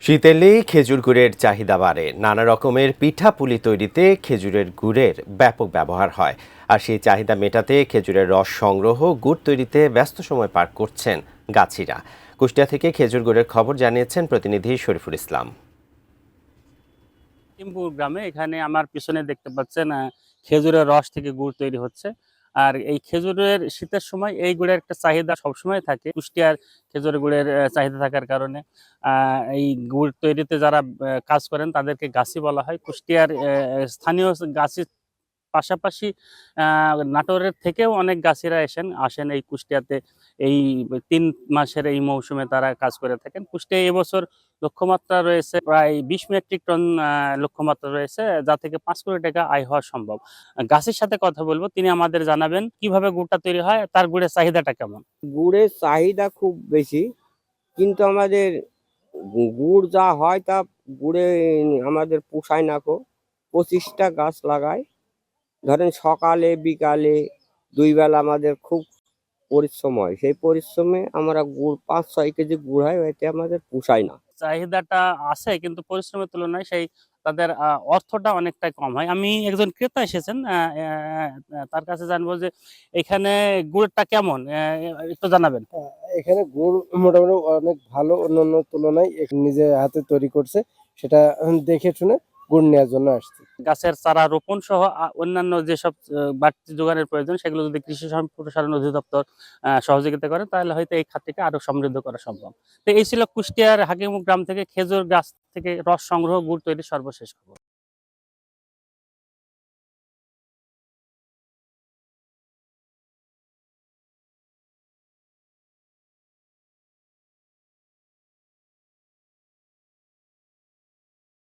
শীত এলেই খেজুর গুড়ের চাহিদা বাড়ে। নানা রকমের পিঠাপুলি তৈরিতে খেজুরের গুড়ের ব্যাপক ব্যবহার হয়। আর সেই চাহিদা মেটাতে খেজুরের রস সংগ্রহ, গুড় তৈরিতে ব্যস্ত সময় পার করছেন গাছিরা। কুষ্টিয়া থেকে খেজুর গুড়ের খবর জানিয়েছেন প্রতিনিধি শরীফুল ইসলাম। টিম্পুর গ্রামে এখানে আমার পিছনে দেখতে পাচ্ছেন খেজুরের রস থেকে গুড় তৈরি হচ্ছে। আর এই খেজুরের শীতের সময় এই গুড়ের একটা চাহিদা সবসময় থাকে। কুষ্টিয়ার খেজুরের গুড়ের চাহিদা থাকার কারণে এই গুড় তৈরিতে যারা কাজ করেন তাদেরকে গাছি বলা হয়। কুষ্টিয়ার স্থানীয় গাছি পাশাপাশি নাটোরের থেকেও অনেক গাছিরা আসেন এই কুষ্টিয়াতে। এই ৩ মাসের এই মৌসুমে তারা কাজ করে থাকেন। কুষ্টিয়ায় এবছর লক্ষ্যমাত্রা রয়েছে প্রায় ২০ মেট্রিক টন লক্ষ্যমাত্রা রয়েছে, যা থেকে ৫ কোটি টাকা আয় হওয়া সম্ভব। গাছির সাথে কথা বলবো, তিনি আমাদের জানাবেন কিভাবে গুড়টা তৈরি হয়, তার গুড়ের চাহিদাটা কেমন? গুড়ের চাহিদা খুব বেশি, কিন্তু আমাদের গুড় যা হয় তা গুড়ে আমাদের পোষায় না কো। ২৫টা গাছ লাগায়, ধরেন সকালে বিকালে ২ বেলা আমাদের খুব পরিশ্রম হয়। সেই পরিশ্রমে আমরা গুড় ৫-৬ কেজি গুড় হয়, এতে আমাদের পোষায় না। চাহিদাটা আছে কিন্তু পরিশ্রমের তুলনায় সেই তাদের অর্থটা অনেকটাই কম হয়। আমি একজন ক্রেতা এসেছেন, তার কাছে জানবো যে এখানে গুড়টা কেমন? একটু জানাবেন। এখানে গুড় মোটামুটি অনেক ভালো, অন্যান্য তুলনায় নিজে হাতে তৈরি করছে, সেটা দেখে শুনে গুড় নেওয়ার জন্য আসছি। গাছের চারা রোপণ সহ অন্যান্য যেসব বাড়তি যোগানের প্রয়োজন সেগুলো যদি কৃষি সম্প্রসারণ অধিদপ্তর সহযোগিতা করে, তাহলে হয়তো এই খাতটিকে আরো সমৃদ্ধ করা সম্ভব। তো এই ছিল কুষ্টিয়ার হাকিমুখ গ্রাম থেকে খেজুর গাছ থেকে রস সংগ্রহ, গুড় তৈরির সর্বশেষ খবর।